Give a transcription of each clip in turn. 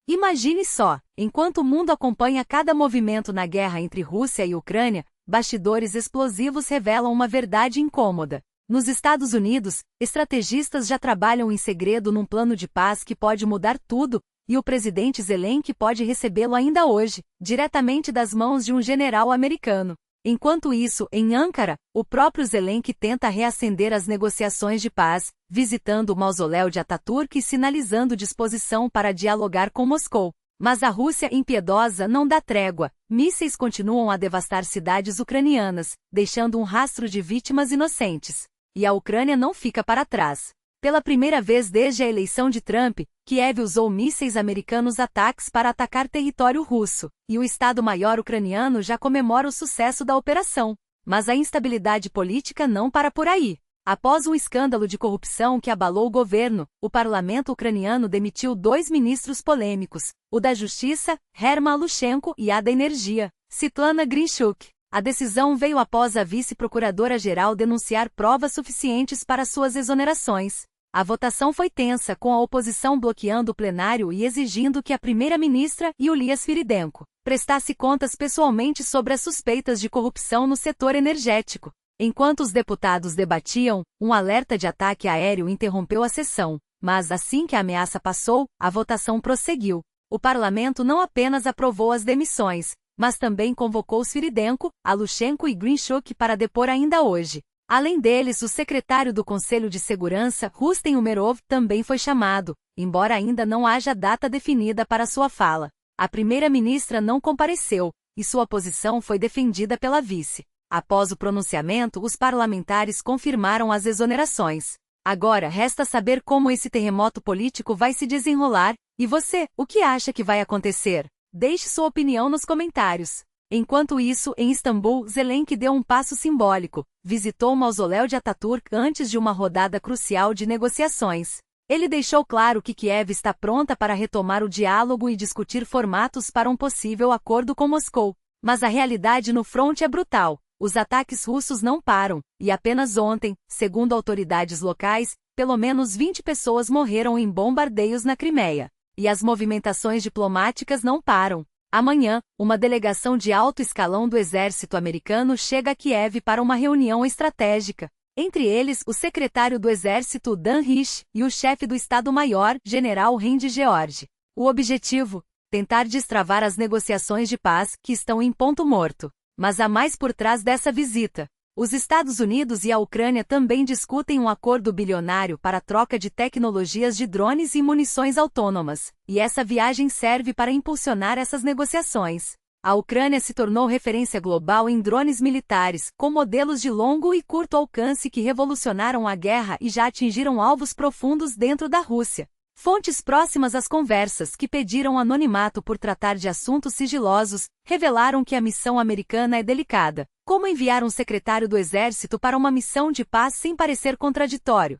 Imagine só, enquanto o mundo acompanha cada movimento na guerra entre Rússia e Ucrânia, bastidores explosivos revelam uma verdade incômoda. Nos Estados Unidos, estrategistas já trabalham em segredo num plano de paz que pode mudar tudo, e o presidente Zelensky pode recebê-lo ainda hoje, diretamente das mãos de um general americano. Enquanto isso, em Ankara, o próprio Zelensky tenta reacender as negociações de paz, visitando o mausoléu de Ataturk e sinalizando disposição para dialogar com Moscou. Mas a Rússia impiedosa não dá trégua. Mísseis continuam a devastar cidades ucranianas, deixando um rastro de vítimas inocentes. E a Ucrânia não fica para trás. Pela primeira vez desde a eleição de Trump, Kiev usou mísseis americanos ataques para atacar território russo, e o Estado-Maior ucraniano já comemora o sucesso da operação. Mas a instabilidade política não para por aí. Após um escândalo de corrupção que abalou o governo, o parlamento ucraniano demitiu 2 ministros polêmicos, o da Justiça, Herman Lushenko, e a da Energia, Svitlana Grinchuk. A decisão veio após a vice-procuradora-geral denunciar provas suficientes para suas exonerações. A votação foi tensa, com a oposição bloqueando o plenário e exigindo que a primeira-ministra, Yulia Sviridenko, prestasse contas pessoalmente sobre as suspeitas de corrupção no setor energético. Enquanto os deputados debatiam, um alerta de ataque aéreo interrompeu a sessão, mas assim que a ameaça passou, a votação prosseguiu. O parlamento não apenas aprovou as demissões, mas também convocou Sviridenko, Lushenko e Grinchuk para depor ainda hoje. Além deles, o secretário do Conselho de Segurança, Rustem Umerov, também foi chamado, embora ainda não haja data definida para sua fala. A primeira-ministra não compareceu, e sua posição foi defendida pela vice. Após o pronunciamento, os parlamentares confirmaram as exonerações. Agora resta saber como esse terremoto político vai se desenrolar, e você, o que acha que vai acontecer? Deixe sua opinião nos comentários. Enquanto isso, em Istambul, Zelensky deu um passo simbólico, visitou o mausoléu de Ataturk antes de uma rodada crucial de negociações. Ele deixou claro que Kiev está pronta para retomar o diálogo e discutir formatos para um possível acordo com Moscou. Mas a realidade no fronte é brutal. Os ataques russos não param, e apenas ontem, segundo autoridades locais, pelo menos 20 pessoas morreram em bombardeios na Crimeia. E as movimentações diplomáticas não param. Amanhã, uma delegação de alto escalão do exército americano chega a Kiev para uma reunião estratégica. Entre eles, o secretário do exército Dan Rich e o chefe do Estado-Maior, general Randy George. O objetivo? Tentar destravar as negociações de paz, que estão em ponto morto. Mas há mais por trás dessa visita. Os Estados Unidos e a Ucrânia também discutem um acordo bilionário para a troca de tecnologias de drones e munições autônomas, e essa viagem serve para impulsionar essas negociações. A Ucrânia se tornou referência global em drones militares, com modelos de longo e curto alcance que revolucionaram a guerra e já atingiram alvos profundos dentro da Rússia. Fontes próximas às conversas, que pediram anonimato por tratar de assuntos sigilosos, revelaram que a missão americana é delicada. Como enviar um secretário do Exército para uma missão de paz sem parecer contraditório?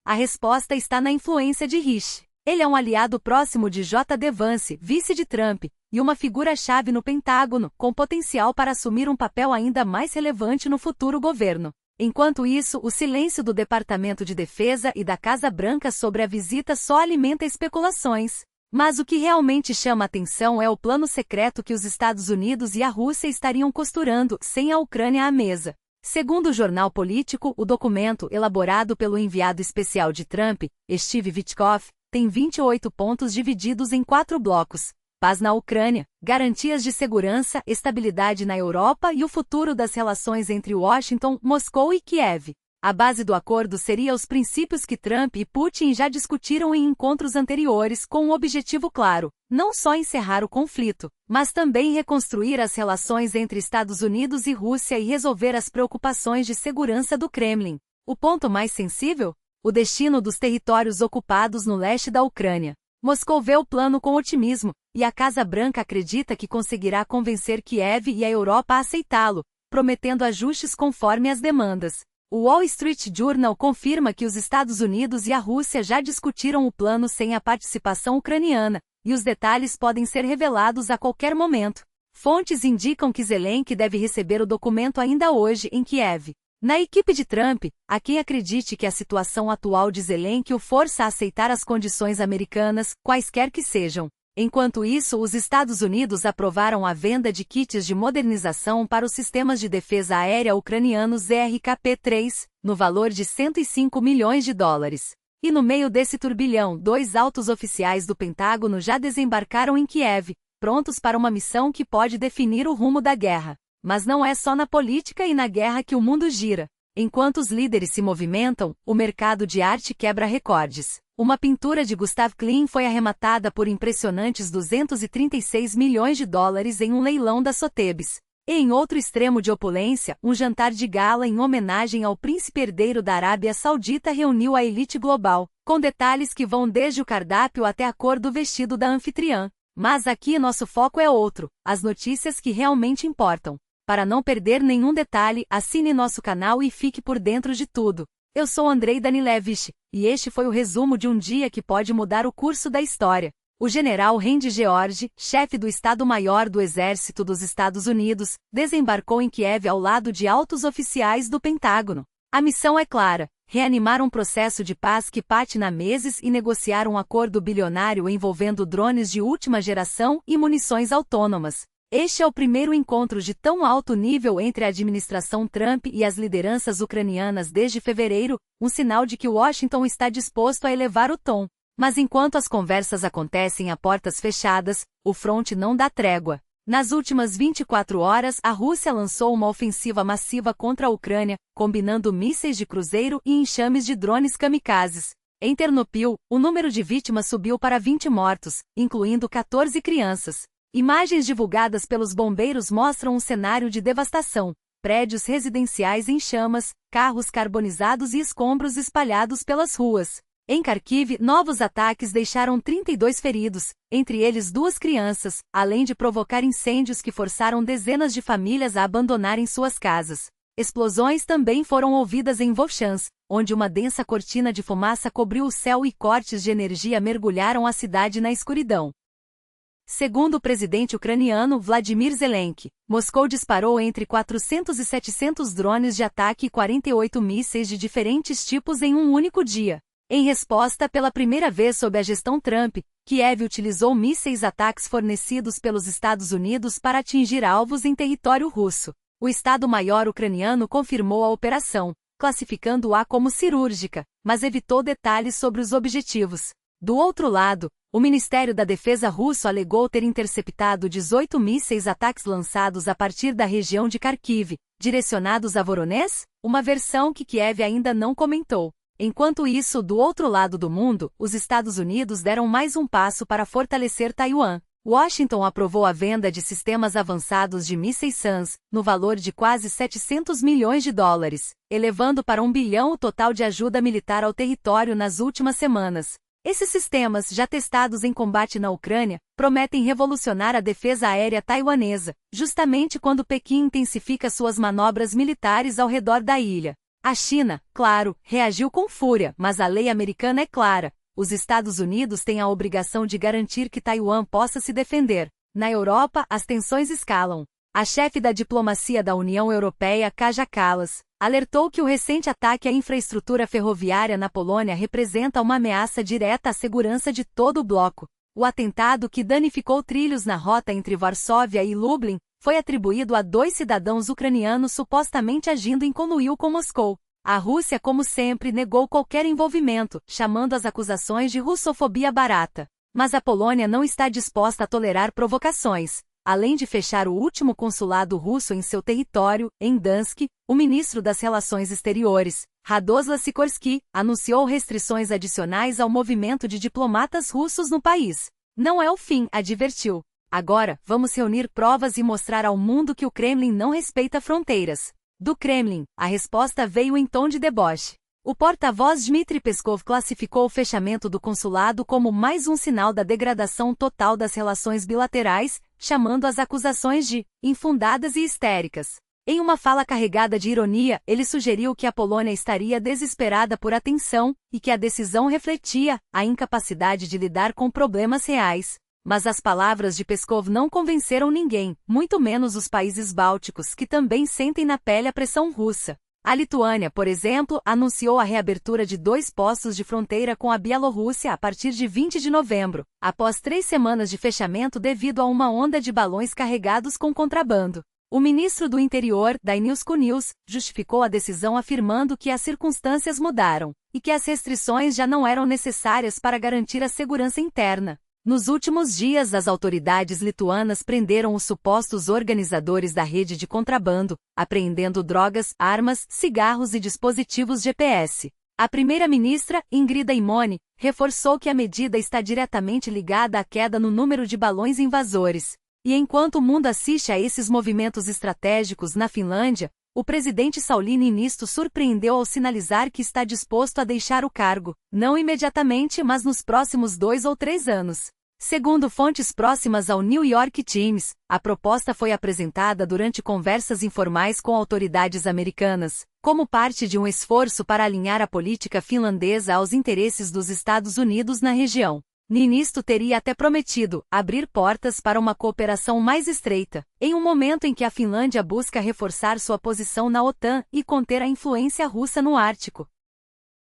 A resposta está na influência de Rich. Ele é um aliado próximo de J.D. Vance, vice de Trump, e uma figura-chave no Pentágono, com potencial para assumir um papel ainda mais relevante no futuro governo. Enquanto isso, o silêncio do Departamento de Defesa e da Casa Branca sobre a visita só alimenta especulações. Mas o que realmente chama atenção é o plano secreto que os Estados Unidos e a Rússia estariam costurando, sem a Ucrânia à mesa. Segundo o jornal político, o documento, elaborado pelo enviado especial de Trump, Steve Witkoff, tem 28 pontos divididos em 4 blocos. Paz na Ucrânia, garantias de segurança, estabilidade na Europa e o futuro das relações entre Washington, Moscou e Kiev. A base do acordo seria os princípios que Trump e Putin já discutiram em encontros anteriores, com um objetivo claro: não só encerrar o conflito, mas também reconstruir as relações entre Estados Unidos e Rússia e resolver as preocupações de segurança do Kremlin. O ponto mais sensível? O destino dos territórios ocupados no leste da Ucrânia. Moscou vê o plano com otimismo, e a Casa Branca acredita que conseguirá convencer Kiev e a Europa a aceitá-lo, prometendo ajustes conforme as demandas. O Wall Street Journal confirma que os Estados Unidos e a Rússia já discutiram o plano sem a participação ucraniana, e os detalhes podem ser revelados a qualquer momento. Fontes indicam que Zelensky deve receber o documento ainda hoje em Kiev. Na equipe de Trump, há quem acredite que a situação atual de Zelensky o força a aceitar as condições americanas, quaisquer que sejam. Enquanto isso, os Estados Unidos aprovaram a venda de kits de modernização para os sistemas de defesa aérea ucranianos ZRKP-3, no valor de 105 milhões de dólares. E no meio desse turbilhão, 2 altos oficiais do Pentágono já desembarcaram em Kiev, prontos para uma missão que pode definir o rumo da guerra. Mas não é só na política e na guerra que o mundo gira. Enquanto os líderes se movimentam, o mercado de arte quebra recordes. Uma pintura de Gustav Klimt foi arrematada por impressionantes 236 milhões de dólares em um leilão da Sotheby's. E em outro extremo de opulência, um jantar de gala em homenagem ao príncipe herdeiro da Arábia Saudita reuniu a elite global, com detalhes que vão desde o cardápio até a cor do vestido da anfitriã. Mas aqui nosso foco é outro, as notícias que realmente importam. Para não perder nenhum detalhe, assine nosso canal e fique por dentro de tudo. Eu sou Andrei Danilevich, e este foi o resumo de um dia que pode mudar o curso da história. O general Randy George, chefe do Estado-Maior do Exército dos Estados Unidos, desembarcou em Kiev ao lado de altos oficiais do Pentágono. A missão é clara: reanimar um processo de paz que patina há meses e negociar um acordo bilionário envolvendo drones de última geração e munições autônomas. Este é o primeiro encontro de tão alto nível entre a administração Trump e as lideranças ucranianas desde fevereiro, um sinal de que Washington está disposto a elevar o tom. Mas enquanto as conversas acontecem a portas fechadas, o fronte não dá trégua. Nas últimas 24 horas, a Rússia lançou uma ofensiva massiva contra a Ucrânia, combinando mísseis de cruzeiro e enxames de drones kamikazes. Em Ternopil, o número de vítimas subiu para 20 mortos, incluindo 14 crianças. Imagens divulgadas pelos bombeiros mostram um cenário de devastação: prédios residenciais em chamas, carros carbonizados e escombros espalhados pelas ruas. Em Kharkiv, novos ataques deixaram 32 feridos, entre eles 2 crianças, além de provocar incêndios que forçaram dezenas de famílias a abandonarem suas casas. Explosões também foram ouvidas em Volchansk, onde uma densa cortina de fumaça cobriu o céu e cortes de energia mergulharam a cidade na escuridão. Segundo o presidente ucraniano Vladimir Zelensky, Moscou disparou entre 400 e 700 drones de ataque e 48 mísseis de diferentes tipos em um único dia. Em resposta, pela primeira vez sob a gestão Trump, Kiev utilizou mísseis-ataques fornecidos pelos Estados Unidos para atingir alvos em território russo. O Estado-Maior ucraniano confirmou a operação, classificando-a como cirúrgica, mas evitou detalhes sobre os objetivos. Do outro lado, o Ministério da Defesa russo alegou ter interceptado 18 mísseis-ataques lançados a partir da região de Kharkiv, direcionados a Voronezh, uma versão que Kiev ainda não comentou. Enquanto isso, do outro lado do mundo, os Estados Unidos deram mais um passo para fortalecer Taiwan. Washington aprovou a venda de sistemas avançados de mísseis SAMs, no valor de quase 700 milhões de dólares, elevando para 1 bilhão o total de ajuda militar ao território nas últimas semanas. Esses sistemas, já testados em combate na Ucrânia, prometem revolucionar a defesa aérea taiwanesa, justamente quando Pequim intensifica suas manobras militares ao redor da ilha. A China, claro, reagiu com fúria, mas a lei americana é clara: os Estados Unidos têm a obrigação de garantir que Taiwan possa se defender. Na Europa, as tensões escalam. A chefe da diplomacia da União Europeia, Kaja Kallas, alertou que o recente ataque à infraestrutura ferroviária na Polônia representa uma ameaça direta à segurança de todo o bloco. O atentado, que danificou trilhos na rota entre Varsóvia e Lublin, foi atribuído a 2 cidadãos ucranianos supostamente agindo em conluio com Moscou. A Rússia, como sempre, negou qualquer envolvimento, chamando as acusações de russofobia barata. Mas a Polônia não está disposta a tolerar provocações. Além de fechar o último consulado russo em seu território, em Gdansk, o ministro das Relações Exteriores, Radoslav Sikorski, anunciou restrições adicionais ao movimento de diplomatas russos no país. Não é o fim, advertiu. Agora, vamos reunir provas e mostrar ao mundo que o Kremlin não respeita fronteiras. Do Kremlin, a resposta veio em tom de deboche. O porta-voz Dmitry Peskov classificou o fechamento do consulado como mais um sinal da degradação total das relações bilaterais, chamando as acusações de infundadas e histéricas. Em uma fala carregada de ironia, ele sugeriu que a Polônia estaria desesperada por atenção e que a decisão refletia a incapacidade de lidar com problemas reais. Mas as palavras de Peskov não convenceram ninguém, muito menos os países bálticos, que também sentem na pele a pressão russa. A Lituânia, por exemplo, anunciou a reabertura de 2 postos de fronteira com a Bielorrússia a partir de 20 de novembro, após 3 semanas de fechamento devido a uma onda de balões carregados com contrabando. O ministro do Interior, Danielsko News, justificou a decisão afirmando que as circunstâncias mudaram e que as restrições já não eram necessárias para garantir a segurança interna. Nos últimos dias, as autoridades lituanas prenderam os supostos organizadores da rede de contrabando, apreendendo drogas, armas, cigarros e dispositivos GPS. A primeira-ministra, Ingrida Imoni, reforçou que a medida está diretamente ligada à queda no número de balões invasores. E enquanto o mundo assiste a esses movimentos estratégicos na Finlândia, o presidente Sauli Niinisto surpreendeu ao sinalizar que está disposto a deixar o cargo, não imediatamente, mas nos próximos 2 ou 3 anos. Segundo fontes próximas ao New York Times, a proposta foi apresentada durante conversas informais com autoridades americanas, como parte de um esforço para alinhar a política finlandesa aos interesses dos Estados Unidos na região. Niinisto teria até prometido abrir portas para uma cooperação mais estreita, em um momento em que a Finlândia busca reforçar sua posição na OTAN e conter a influência russa no Ártico.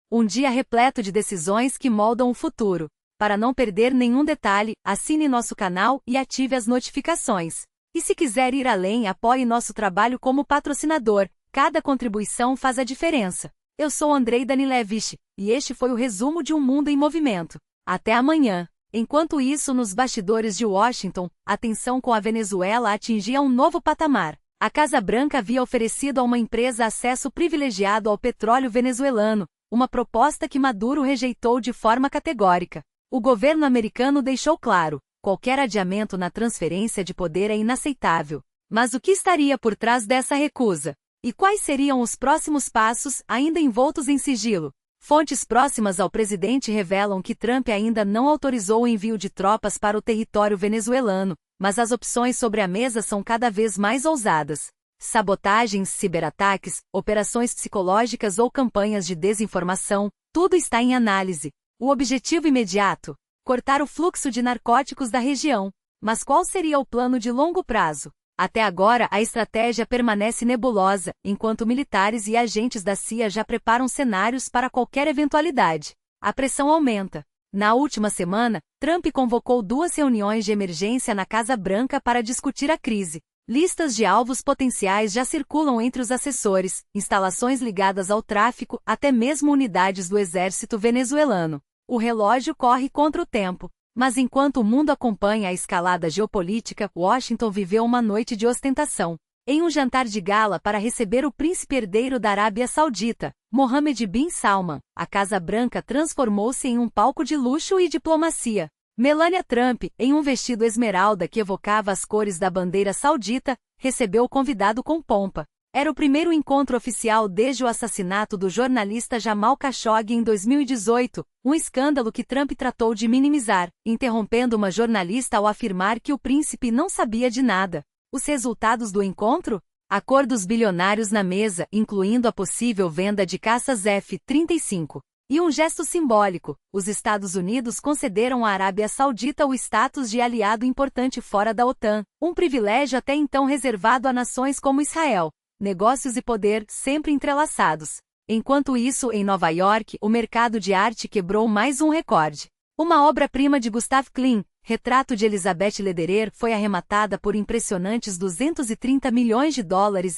Um dia repleto de decisões que moldam o futuro. Para não perder nenhum detalhe, assine nosso canal e ative as notificações. E se quiser ir além, apoie nosso trabalho como patrocinador. Cada contribuição faz a diferença. Eu sou Andrei Danilevich, e este foi o resumo de Um Mundo em Movimento. Até amanhã. Enquanto isso, nos bastidores de Washington, a tensão com a Venezuela atingia um novo patamar. A Casa Branca havia oferecido a uma empresa acesso privilegiado ao petróleo venezuelano, uma proposta que Maduro rejeitou de forma categórica. O governo americano deixou claro: qualquer adiamento na transferência de poder é inaceitável. Mas o que estaria por trás dessa recusa? E quais seriam os próximos passos, ainda envoltos em sigilo? Fontes próximas ao presidente revelam que Trump ainda não autorizou o envio de tropas para o território venezuelano, mas as opções sobre a mesa são cada vez mais ousadas. Sabotagens, ciberataques, operações psicológicas ou campanhas de desinformação, tudo está em análise. O objetivo imediato? Cortar o fluxo de narcóticos da região. Mas qual seria o plano de longo prazo? Até agora, a estratégia permanece nebulosa, enquanto militares e agentes da CIA já preparam cenários para qualquer eventualidade. A pressão aumenta. Na última semana, Trump convocou 2 reuniões de emergência na Casa Branca para discutir a crise. Listas de alvos potenciais já circulam entre os assessores, instalações ligadas ao tráfico, até mesmo unidades do exército venezuelano. O relógio corre contra o tempo. Mas enquanto o mundo acompanha a escalada geopolítica, Washington viveu uma noite de ostentação. Em um jantar de gala para receber o príncipe herdeiro da Arábia Saudita, Mohammed bin Salman, a Casa Branca transformou-se em um palco de luxo e diplomacia. Melania Trump, em um vestido esmeralda que evocava as cores da bandeira saudita, recebeu o convidado com pompa. Era o primeiro encontro oficial desde o assassinato do jornalista Jamal Khashoggi em 2018, um escândalo que Trump tratou de minimizar, interrompendo uma jornalista ao afirmar que o príncipe não sabia de nada. Os resultados do encontro? Acordos bilionários na mesa, incluindo a possível venda de caças F-35. E um gesto simbólico: os Estados Unidos concederam à Arábia Saudita o status de aliado importante fora da OTAN, um privilégio até então reservado a nações como Israel. Negócios e poder, sempre entrelaçados. Enquanto isso, em Nova York, o mercado de arte quebrou mais um recorde. Uma obra-prima de Gustav Klimt, Retrato de Elizabeth Lederer, foi arrematada por impressionantes $230 milhões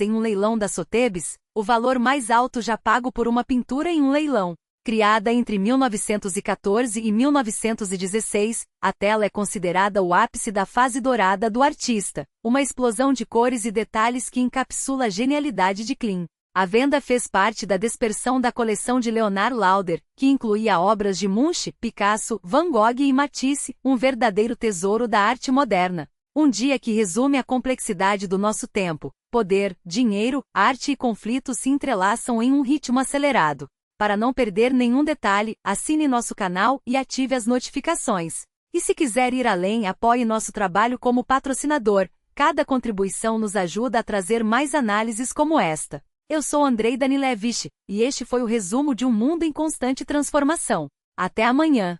em um leilão da Sotheby's, o valor mais alto já pago por uma pintura em um leilão. Criada entre 1914 e 1916, a tela é considerada o ápice da fase dourada do artista, uma explosão de cores e detalhes que encapsula a genialidade de Klimt. A venda fez parte da dispersão da coleção de Leonard Lauder, que incluía obras de Munch, Picasso, Van Gogh e Matisse, um verdadeiro tesouro da arte moderna. Um dia que resume a complexidade do nosso tempo. Poder, dinheiro, arte e conflito se entrelaçam em um ritmo acelerado. Para não perder nenhum detalhe, assine nosso canal e ative as notificações. E se quiser ir além, apoie nosso trabalho como patrocinador. Cada contribuição nos ajuda a trazer mais análises como esta. Eu sou Andrei Danilevich, e este foi o resumo de Um Mundo em Constante Transformação. Até amanhã!